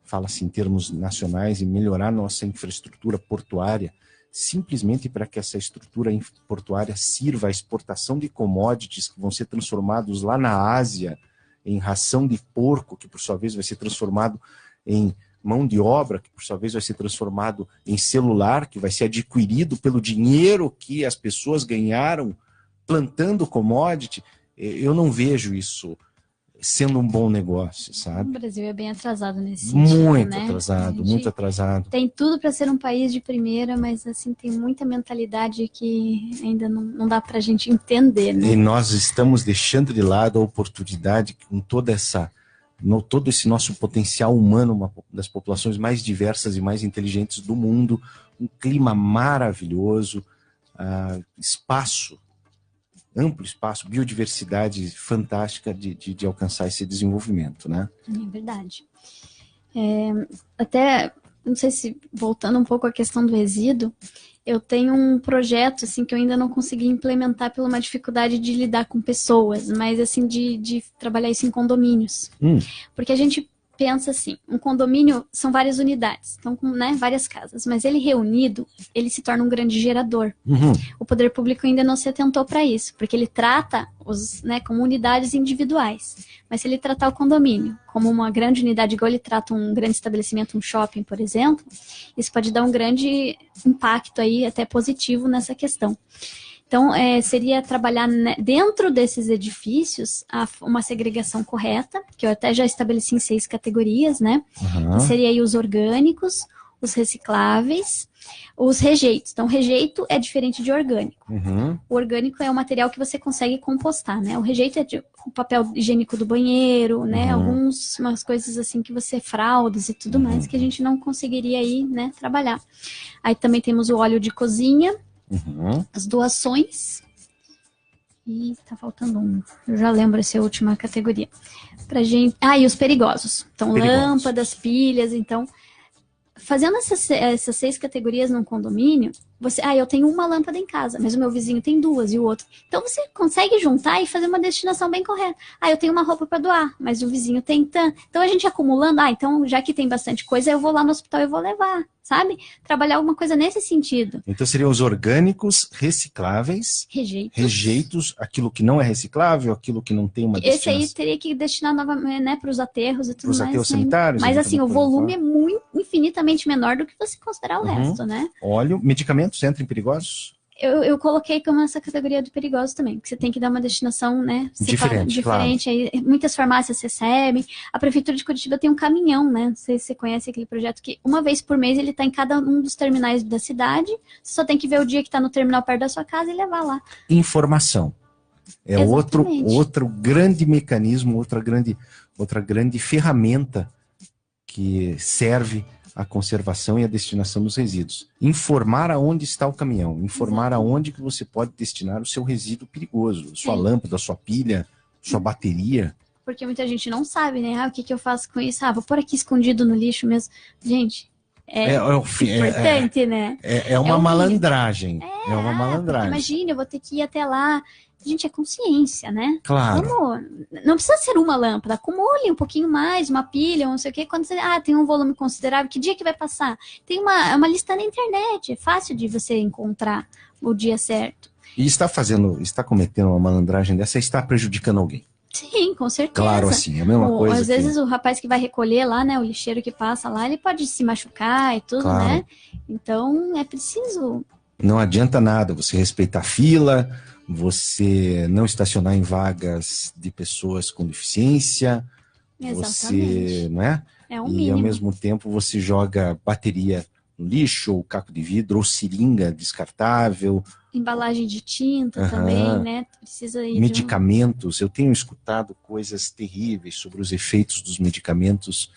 fala-se em termos nacionais, em melhorar a nossa infraestrutura portuária, simplesmente para que essa estrutura portuária sirva à exportação de commodities que vão ser transformados lá na Ásia em ração de porco, que por sua vez vai ser transformado em mão de obra, que por sua vez vai ser transformado em celular, que vai ser adquirido pelo dinheiro que as pessoas ganharam plantando commodity. Eu não vejo isso sendo um bom negócio, sabe? O Brasil é bem atrasado nesse sentido, muito, né? atrasado, muito atrasado. Tem tudo para ser um país de primeira, mas assim, tem muita mentalidade que ainda não dá para a gente entender, né? E nós estamos deixando de lado a oportunidade com todo esse nosso potencial humano, uma das populações mais diversas e mais inteligentes do mundo, um clima maravilhoso, amplo espaço, biodiversidade fantástica de alcançar esse desenvolvimento, né? É verdade. Até, não sei se, voltando um pouco à questão do resíduo, eu tenho um projeto, assim, que eu ainda não consegui implementar por uma dificuldade de lidar com pessoas, mas, assim, de trabalhar isso em condomínios. Porque a gente pensa assim, um condomínio são várias unidades, então, né, várias casas, mas ele reunido, ele se torna um grande gerador. O poder público ainda não se atentou para isso, porque ele trata como unidades individuais, mas se ele tratar o condomínio como uma grande unidade, igual ele trata um grande estabelecimento, um shopping, por exemplo, isso pode dar um grande impacto aí, até positivo nessa questão. Então, seria trabalhar dentro desses edifícios uma segregação correta, que eu até já estabeleci em 6 categorias, né? Que seria aí os orgânicos, os recicláveis, os rejeitos. Então, rejeito é diferente de orgânico. O orgânico é o material que você consegue compostar, né? O rejeito é o papel higiênico do banheiro, né? Umas coisas assim que você fraldas e tudo mais, que a gente não conseguiria aí, né, trabalhar. Aí também temos o óleo de cozinha, as doações, e tá faltando um, eu já lembro essa última categoria. E os perigosos. Então, lâmpadas, pilhas, então, fazendo essas 6 categorias num condomínio, eu tenho uma lâmpada em casa, mas o meu vizinho tem 2 e o outro. Então você consegue juntar e fazer uma destinação bem correta. Eu tenho uma roupa para doar, mas o vizinho tem tanto. Então a gente acumulando, então já que tem bastante coisa, eu vou lá no hospital e vou levar, sabe? Trabalhar alguma coisa nesse sentido. Então seriam os orgânicos, recicláveis, rejeitos, aquilo que não é reciclável, aquilo que não tem uma destinação. Esse aí teria que destinar novamente, né, para os aterros e tudo mais. Para os aterros sanitários. Mas assim, o volume é muito infinitamente menor do que você considerar o resto, né? Óleo, medicamentos entram em perigosos? Eu coloquei como essa categoria do perigoso também, porque você tem que dar uma destinação, né, diferente. Claro. Aí, muitas farmácias recebem. A Prefeitura de Curitiba tem um caminhão, né? Não sei se você conhece aquele projeto que uma vez por mês ele está em cada um dos terminais da cidade. Você só tem que ver o dia que está no terminal perto da sua casa e levar lá. Informação. É outro grande mecanismo, outra grande ferramenta que serve a conservação e a destinação dos resíduos. Informar aonde está o caminhão, informar aonde que você pode destinar o seu resíduo perigoso, sua lâmpada, sua pilha, sua bateria. Porque muita gente não sabe, né? O que eu faço com isso? Vou pôr aqui escondido no lixo mesmo. Gente, é importante, né? É uma malandragem. É uma malandragem. Imagina, eu vou ter que ir até lá. Gente, é consciência, né? Claro. Não precisa ser uma lâmpada, acumule um pouquinho mais, uma pilha, não sei o quê. Quando você, tem um volume considerável, que dia que vai passar? Tem uma lista na internet, é fácil de você encontrar o dia certo. E está cometendo uma malandragem dessa, está prejudicando alguém. Sim, com certeza. Claro, assim, a mesma coisa. Às vezes o rapaz que vai recolher lá, né, o lixeiro que passa lá, ele pode se machucar e tudo, claro. Né? Então, é preciso... Não adianta nada você respeitar a fila, você não estacionar em vagas de pessoas com deficiência, você, não é? É um e mínimo. ao mesmo tempo você joga bateria no lixo, ou caco de vidro, ou seringa descartável. Embalagem de tinta também, né? Precisa ir medicamentos. Eu tenho escutado coisas terríveis sobre os efeitos dos medicamentos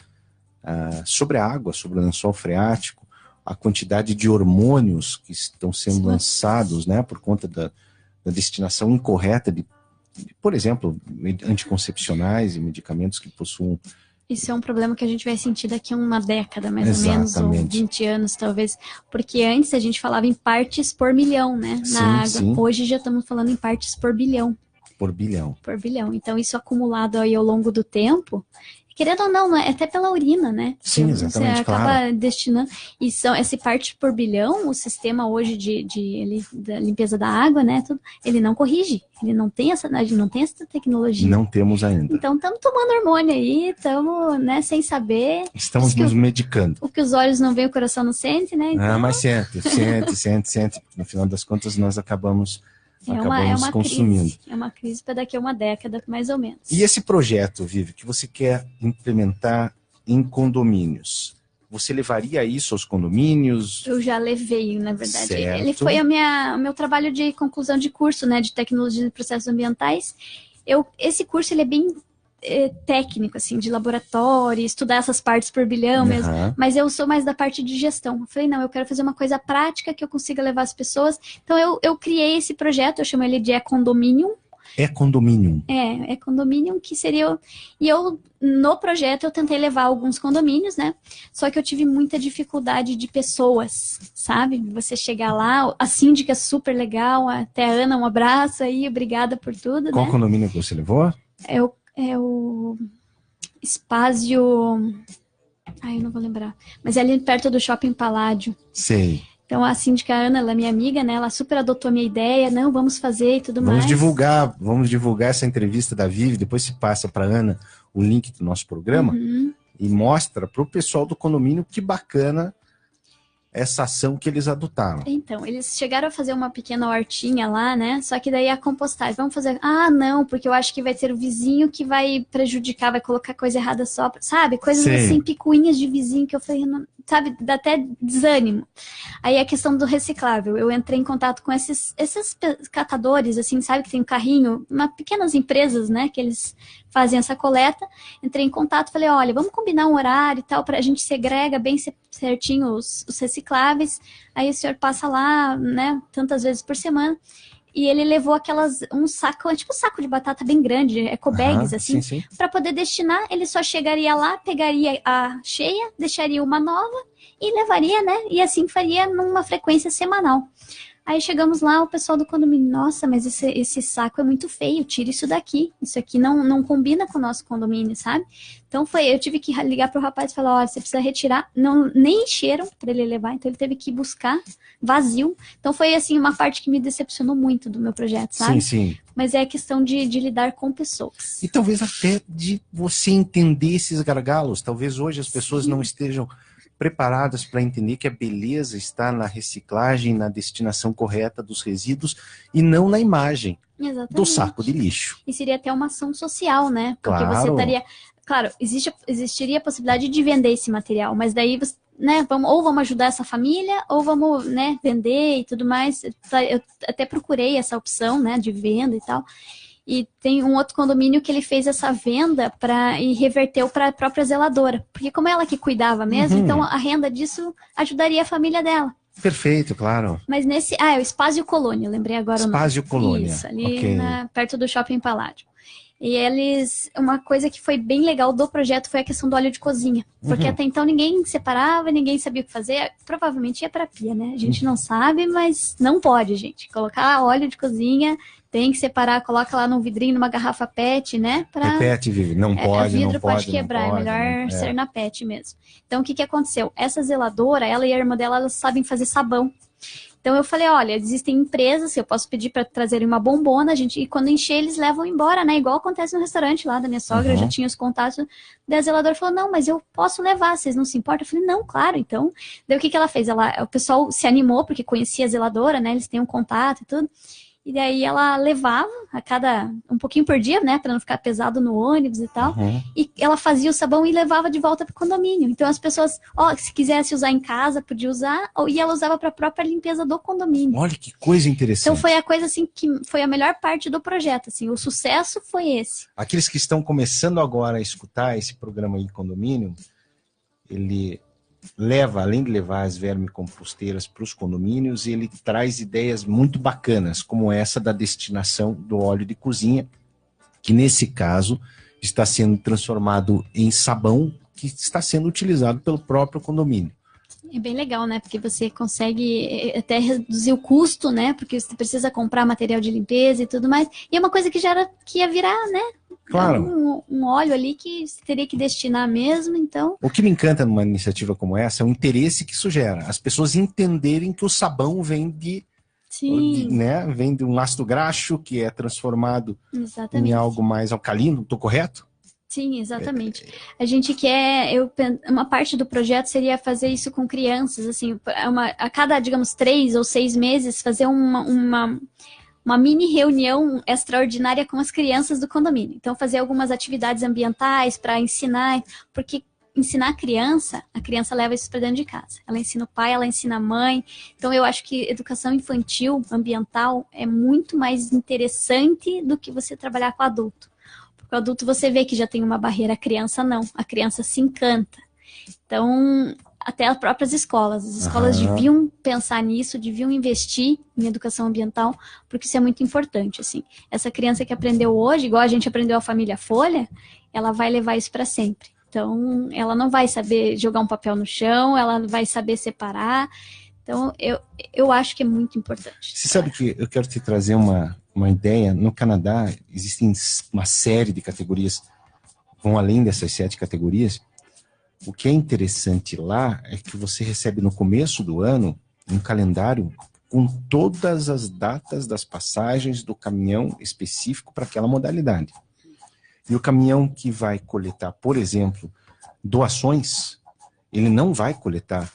sobre a água, sobre o lençol freático, a quantidade de hormônios que estão sendo lançados, né, por conta da destinação incorreta de, por exemplo, anticoncepcionais e medicamentos que possuam. Isso é um problema que a gente vai sentir daqui a uma década, mais ou menos, ou 20 anos, talvez. Porque antes a gente falava em partes por milhão, né, na água. Sim. Hoje já estamos falando em partes por bilhão. Por bilhão. Por bilhão. Então, isso acumulado aí ao longo do tempo, querendo ou não, é até pela urina, né? Sim, exatamente, você acaba destinando. E essa parte por bilhão, o sistema hoje da limpeza da água, né? Ele não corrige. Ele não tem essa tecnologia. Não temos ainda. Então, estamos tomando hormônio aí, estamos, né, sem saber. Estamos nos medicando. O que os olhos não veem, o coração não sente, né? Então... mas sente. No final das contas, nós acabamos consumindo. Crise. É uma crise para daqui a uma década, mais ou menos. E esse projeto, Vivi, que você quer implementar em condomínios, você levaria isso aos condomínios? Eu já levei, na verdade. Certo. Ele foi o meu trabalho de conclusão de curso, né, de tecnologia de processos ambientais. Esse curso ele é bem técnico, assim, de laboratório, estudar essas partes por bilhão mesmo, mas eu sou mais da parte de gestão. Eu falei, não, eu quero fazer uma coisa prática que eu consiga levar as pessoas. Então eu criei esse projeto, eu chamo ele de E-Condominium. E-Condominium. E-Condominium, que seria... E no projeto, eu tentei levar alguns condomínios, né? Só que eu tive muita dificuldade de pessoas, sabe? Você chegar lá, a síndica é super legal, até a Ana, um abraço aí, obrigada por tudo, Qual né? condomínio que você levou? É o Espásio... eu não vou lembrar. Mas é ali perto do Shopping Paládio. Sei. Então a síndica Ana, ela é minha amiga, né? Ela super adotou a minha ideia, não, vamos fazer e tudo mais. Vamos divulgar essa entrevista da Vivi, depois se passa para Ana o link do nosso programa e mostra para o pessoal do condomínio que bacana essa ação que eles adotaram. Então, eles chegaram a fazer uma pequena hortinha lá, né? Só que daí a compostagem, vamos fazer... não, porque eu acho que vai ter o vizinho que vai prejudicar, vai colocar coisa errada só, sabe? Coisas assim, picuinhas de vizinho que eu falei, não, sabe? Dá até desânimo. Aí a questão do reciclável, eu entrei em contato com esses catadores, assim, sabe? Que tem um carrinho, pequenas empresas, né? Que eles fazem essa coleta. Entrei em contato, falei, olha, vamos combinar um horário e tal, pra gente segrega bem certinho os recicláveis, aí o senhor passa lá, né, tantas vezes por semana, e ele levou um saco, tipo um saco de batata bem grande, ecobags, assim, para poder destinar, ele só chegaria lá, pegaria a cheia, deixaria uma nova e levaria, né, e assim faria numa frequência semanal. Aí chegamos lá, o pessoal do condomínio, nossa, mas esse saco é muito feio, tira isso daqui. Isso aqui não combina com o nosso condomínio, sabe? Então eu tive que ligar pro rapaz e falar, olha, você precisa retirar. Nem encheram para ele levar, então ele teve que buscar vazio. Então foi, assim, uma parte que me decepcionou muito do meu projeto, sabe? Sim. Mas é a questão de lidar com pessoas. E talvez até de você entender esses gargalos. Talvez hoje as pessoas não estejam preparadas para entender que a beleza está na reciclagem, na destinação correta dos resíduos e não na imagem do saco de lixo. E seria até uma ação social, né? Porque claro. Você estaria... Claro, existiria a possibilidade de vender esse material, mas daí, né, vamos ajudar essa família, ou vamos, né, vender e tudo mais. Eu até procurei essa opção, né, de venda e tal. E tem um outro condomínio que ele fez essa venda e reverteu para a própria zeladora. Porque como ela que cuidava mesmo, então a renda disso ajudaria a família dela. Perfeito, claro. Mas nesse... é o Espásio Colônia, lembrei agora o nome. Espásio Colônia. Isso, ali perto do Shopping Paládio. E eles, uma coisa que foi bem legal do projeto foi a questão do óleo de cozinha. Porque até então ninguém separava, ninguém sabia o que fazer. Provavelmente ia pra pia, né? A gente não sabe, mas não pode, gente. Colocar óleo de cozinha, tem que separar, coloca lá num vidrinho, numa garrafa PET, né? Repete, Vivi, não pode, vidro não pode quebrar, não pode, é melhor ser na PET mesmo. Então, o que aconteceu? Essa zeladora, ela e a irmã dela, elas sabem fazer sabão. Então eu falei, olha, existem empresas, eu posso pedir para trazerem uma bombona, e quando encher eles levam embora, né? Igual acontece no restaurante lá da minha sogra, eu já tinha os contatos. Daí a zeladora falou, não, mas eu posso levar, vocês não se importam? Eu falei, não, claro, então. Daí o que ela fez? O pessoal se animou, porque conhecia a zeladora, né? Eles têm um contato e tudo. E daí ela levava um pouquinho por dia, né, para não ficar pesado no ônibus e tal. E ela fazia o sabão e levava de volta pro condomínio. Então as pessoas, se quisesse usar em casa, podia usar, e ela usava para a própria limpeza do condomínio. Olha que coisa interessante. Então foi a coisa assim que foi a melhor parte do projeto, assim, o sucesso foi esse. Aqueles que estão começando agora a escutar esse programa aí, Condomínio, ele leva, além de levar as vermicomposteiras para os condomínios, ele traz ideias muito bacanas, como essa da destinação do óleo de cozinha, que nesse caso está sendo transformado em sabão, que está sendo utilizado pelo próprio condomínio. É bem legal, né? Porque você consegue até reduzir o custo, né? Porque você precisa comprar material de limpeza e tudo mais. E é uma coisa que que ia virar, né? Claro. Um óleo ali que você teria que destinar mesmo, então... O que me encanta numa iniciativa como essa é o interesse que isso gera. As pessoas entenderem que o sabão vem vem de um ácido graxo que é transformado em algo mais alcalino, estou correto? Sim, exatamente. A gente quer, uma parte do projeto seria fazer isso com crianças, assim, a cada, digamos, 3 ou 6 meses, fazer uma mini reunião extraordinária com as crianças do condomínio. Então, fazer algumas atividades ambientais para ensinar, porque ensinar a criança leva isso para dentro de casa. Ela ensina o pai, ela ensina a mãe. Então, eu acho que educação infantil, ambiental, é muito mais interessante do que você trabalhar com adulto. Porque o adulto você vê que já tem uma barreira, a criança não. A criança se encanta. Então, até as próprias escolas. As escolas deviam pensar nisso, deviam investir em educação ambiental, porque isso é muito importante, assim. Essa criança que aprendeu hoje, igual a gente aprendeu a família Folha, ela vai levar isso para sempre. Então, ela não vai saber jogar um papel no chão, ela vai saber separar. Então, eu acho que é muito importante. Você sabe que eu quero te trazer uma ideia. No Canadá, existem uma série de categorias, vão além dessas 7 categorias. O que é interessante lá é que você recebe no começo do ano um calendário com todas as datas das passagens do caminhão específico para aquela modalidade. E o caminhão que vai coletar, por exemplo, doações, ele não vai coletar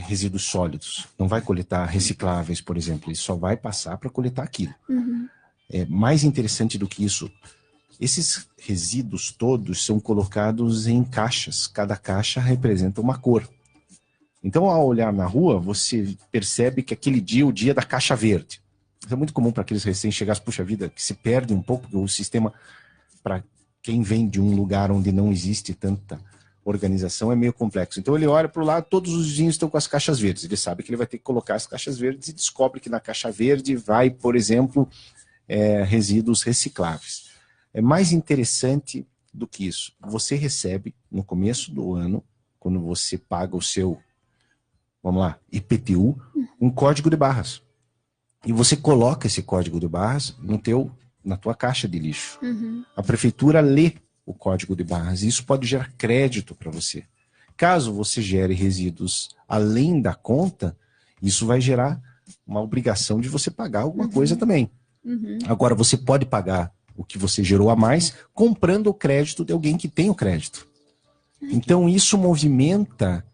resíduos sólidos, não vai coletar recicláveis, por exemplo, ele só vai passar para coletar aquilo. Mais interessante do que isso, esses resíduos todos são colocados em caixas, cada caixa representa uma cor. Então, ao olhar na rua, você percebe que aquele dia é o dia da caixa verde. Isso é muito comum para aqueles recém-chegados, puxa vida, que se perde um pouco, porque o sistema, para quem vem de um lugar onde não existe tanta organização, é meio complexo. Então ele olha para o lado, todos os vizinhos estão com as caixas verdes, ele sabe que ele vai ter que colocar as caixas verdes e descobre que na caixa verde vai, por exemplo, resíduos recicláveis. É mais interessante do que isso. Você recebe, no começo do ano, quando você paga o seu, vamos lá, IPTU, um código de barras. E você coloca esse código de barras na tua caixa de lixo. A prefeitura lê o código de barras e isso pode gerar crédito para você. Caso você gere resíduos além da conta, isso vai gerar uma obrigação de você pagar alguma coisa também. Agora, você pode pagar o que você gerou a mais comprando o crédito de alguém que tem o crédito. Então, isso movimenta,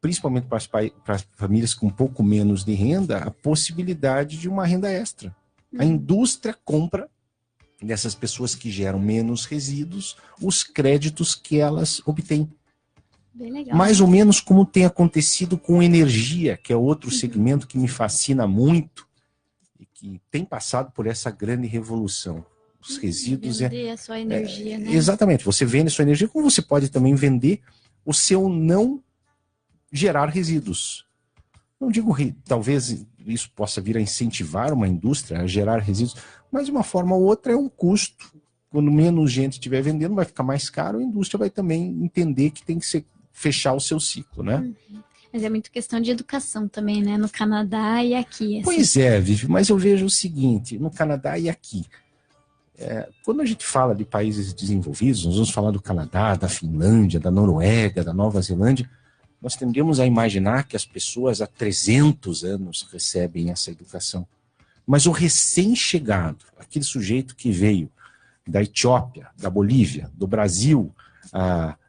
principalmente para as famílias com um pouco menos de renda, a possibilidade de uma renda extra. A indústria compra dessas pessoas que geram menos resíduos os créditos que elas obtêm. Bem legal. Mais ou menos como tem acontecido com energia, que é outro segmento que me fascina muito e que tem passado por essa grande revolução. Os resíduos vender a sua energia, né? Exatamente, você vende a sua energia, como você pode também vender o seu não gerar resíduos. Não digo, talvez isso possa vir a incentivar uma indústria a gerar resíduos, mas de uma forma ou outra é um custo quando menos gente estiver vendendo, vai ficar mais caro, a indústria vai também entender que tem que fechar o seu ciclo, né? Mas é muito questão de educação também, né? No Canadá e aqui. Assim. Pois é, Vivi, mas eu vejo o seguinte, no Canadá e aqui. Quando a gente fala de países desenvolvidos, nós vamos falar do Canadá, da Finlândia, da Noruega, da Nova Zelândia, nós tendemos a imaginar que as pessoas há 300 anos recebem essa educação. Mas o recém-chegado, aquele sujeito que veio da Etiópia, da Bolívia, do Brasil,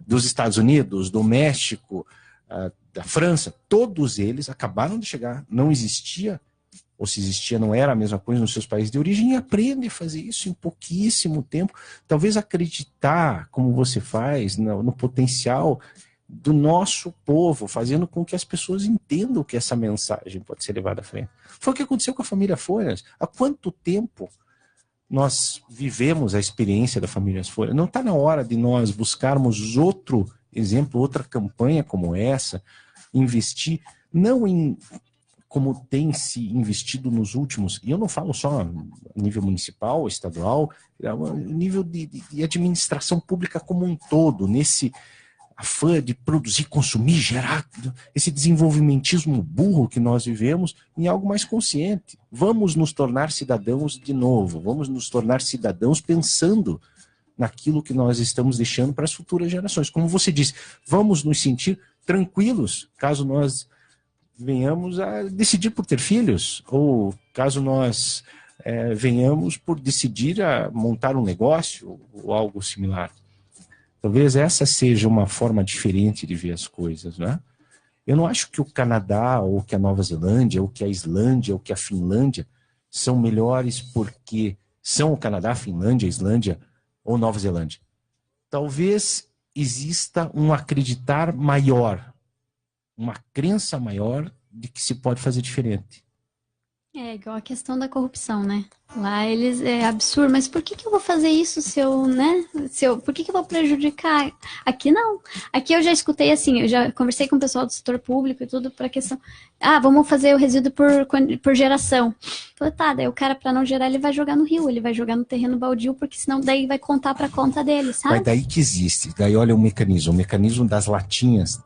dos Estados Unidos, do México, da França, todos eles acabaram de chegar, não existia, ou se existia não era a mesma coisa nos seus países de origem, e aprende a fazer isso em pouquíssimo tempo. Talvez acreditar, como você faz, no potencial do nosso povo, fazendo com que as pessoas entendam que essa mensagem pode ser levada à frente. Foi o que aconteceu com a família Folhas. Há quanto tempo nós vivemos a experiência da família Folhas? Não está na hora de nós buscarmos outro exemplo, outra campanha como essa, investir, não em como tem se investido nos últimos, e eu não falo só a nível municipal, estadual, a nível de administração pública como um todo, nesse afã de produzir, consumir, gerar esse desenvolvimentismo burro que nós vivemos em algo mais consciente. Vamos nos tornar cidadãos de novo, vamos nos tornar cidadãos pensando naquilo que nós estamos deixando para as futuras gerações. Como você disse, vamos nos sentir tranquilos caso nós venhamos a decidir por ter filhos, ou caso nós venhamos por decidir a montar um negócio ou algo similar. Talvez essa seja uma forma diferente de ver as coisas, né? Eu não acho que o Canadá, ou que a Nova Zelândia, ou que a Islândia, ou que a Finlândia são melhores porque são o Canadá, a Finlândia, a Islândia ou Nova Zelândia. Talvez exista um acreditar maior, uma crença maior de que se pode fazer diferente. É igual a questão da corrupção, né? Lá eles é absurdo, mas por que eu vou fazer isso por que eu vou prejudicar? Aqui não. Aqui eu já escutei assim, eu já conversei com o pessoal do setor público e tudo para a questão, vamos fazer o resíduo por geração. Falei, tá, daí o cara para não gerar ele vai jogar no rio, ele vai jogar no terreno baldio, porque senão daí vai contar para conta dele, sabe? Mas daí que existe, daí olha o mecanismo das latinhas,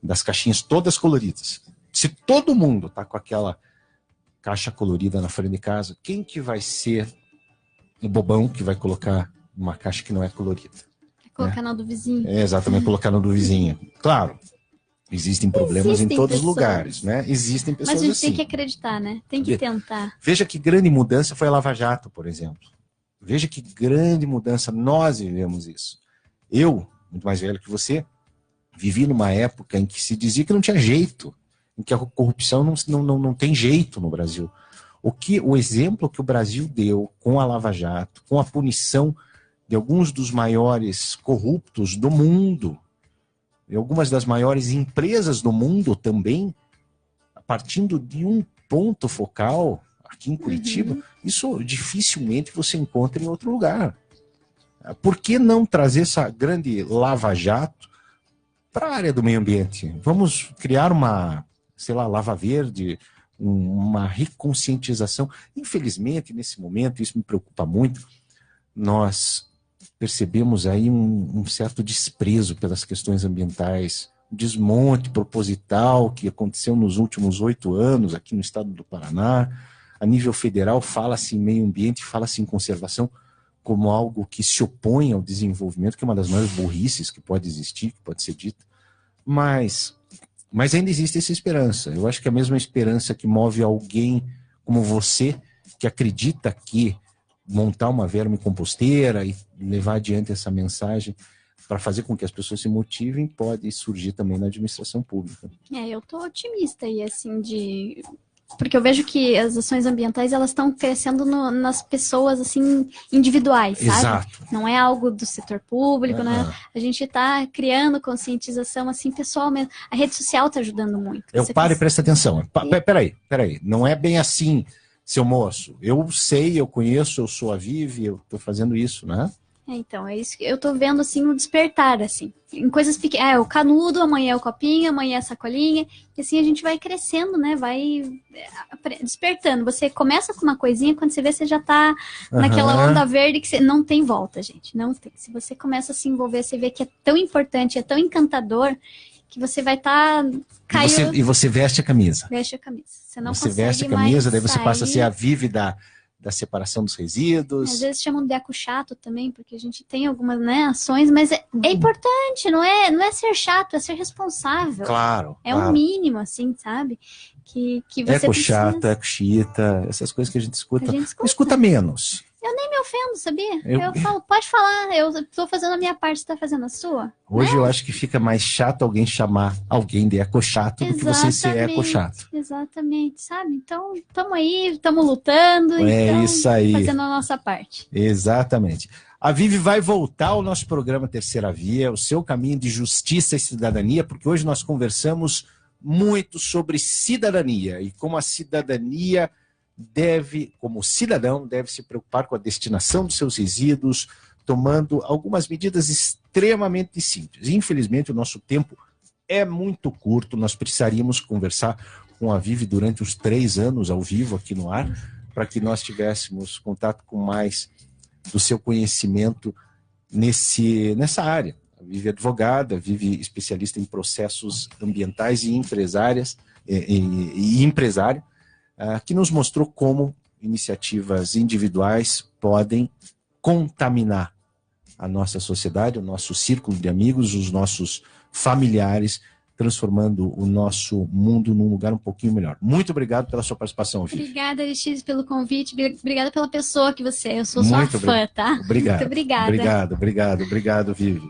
das caixinhas todas coloridas. Se todo mundo tá com aquela caixa colorida na frente de casa, quem que vai ser o bobão que vai colocar uma caixa que não é colorida? Colocar na do vizinho. Exatamente, colocar na do vizinho. Claro, existem problemas em todos os lugares, né? Existem pessoas assim. Mas a gente tem que acreditar, né? Tem que tentar. Veja que grande mudança foi a Lava Jato, por exemplo. Veja que grande mudança, nós vivemos isso. Eu, muito mais velho que você, vivi numa época em que se dizia que não tinha jeito, em que a corrupção não tem jeito no Brasil. O exemplo que o Brasil deu com a Lava Jato, com a punição de alguns dos maiores corruptos do mundo, e algumas das maiores empresas do mundo também, partindo de um ponto focal aqui em Curitiba, isso dificilmente você encontra em outro lugar. Por que não trazer essa grande Lava Jato para a área do meio ambiente? Vamos criar uma, Lava Verde, uma reconscientização. Infelizmente, nesse momento, isso me preocupa muito, nós percebemos aí um certo desprezo pelas questões ambientais, um desmonte proposital que aconteceu nos últimos 8 anos aqui no estado do Paraná. A nível federal, fala-se em meio ambiente, fala-se em conservação como algo que se opõe ao desenvolvimento, que é uma das maiores burrices que pode existir, que pode ser dita. Mas ainda existe essa esperança. Eu acho que a mesma esperança que move alguém como você, que acredita que montar uma vermicomposteira e levar adiante essa mensagem para fazer com que as pessoas se motivem, pode surgir também na administração pública. Eu tô otimista aí, assim, porque eu vejo que as ações ambientais, elas estão crescendo nas pessoas, assim, individuais, sabe? Exato. Não é algo do setor público, né? A gente tá criando conscientização, assim, pessoal mesmo. A rede social tá ajudando muito. E presta atenção. Peraí. Não é bem assim, seu moço. Eu sei, eu conheço, eu sou a Vivi, eu tô fazendo isso, né? Então, é isso que eu tô vendo, assim, um despertar, assim, em coisas pequenas. O canudo, amanhã é o copinho, amanhã é a sacolinha, e assim a gente vai crescendo, né, vai despertando. Você começa com uma coisinha, quando você vê, você já tá naquela onda verde que você não tem volta, gente, não tem. Se você começa a se envolver, você vê que é tão importante, é tão encantador, que você vai estar... E você veste a camisa. Veste a camisa. Você veste a camisa, daí você passa a ser a Vivi da separação dos resíduos. Às vezes chamam de eco chato também, porque a gente tem algumas, né, ações, mas é importante, não é ser chato, é ser responsável. Claro. É o mínimo, assim, sabe? Que você eco chato, eco chita, essas coisas que a gente escuta. Escuta menos. Eu nem me ofendo, sabia? Eu falo, pode falar, eu tô fazendo a minha parte, você tá fazendo a sua? Hoje eu acho que fica mais chato alguém chamar alguém de eco chato do que você ser eco chato. Exatamente, sabe? Então, estamos aí, estamos lutando, isso aí. Fazendo a nossa parte. Exatamente. A Vivi vai voltar ao nosso programa Terceira Via, o seu caminho de justiça e cidadania, porque hoje nós conversamos muito sobre cidadania e como a cidadania como cidadão, deve se preocupar com a destinação dos seus resíduos, tomando algumas medidas extremamente simples. Infelizmente, o nosso tempo é muito curto, nós precisaríamos conversar com a Vivi durante os 3 anos ao vivo aqui no ar, para que nós tivéssemos contato com mais do seu conhecimento nessa área. A Vivi é advogada, Vivi especialista em processos ambientais e empresária, que nos mostrou como iniciativas individuais podem contaminar a nossa sociedade, o nosso círculo de amigos, os nossos familiares, transformando o nosso mundo num lugar um pouquinho melhor. Muito obrigado pela sua participação, Vivi. Obrigada, Aristides, pelo convite. Obrigada pela pessoa que você é. Eu sou sua fã, tá? Obrigado. Muito obrigada. Obrigado, Vivi.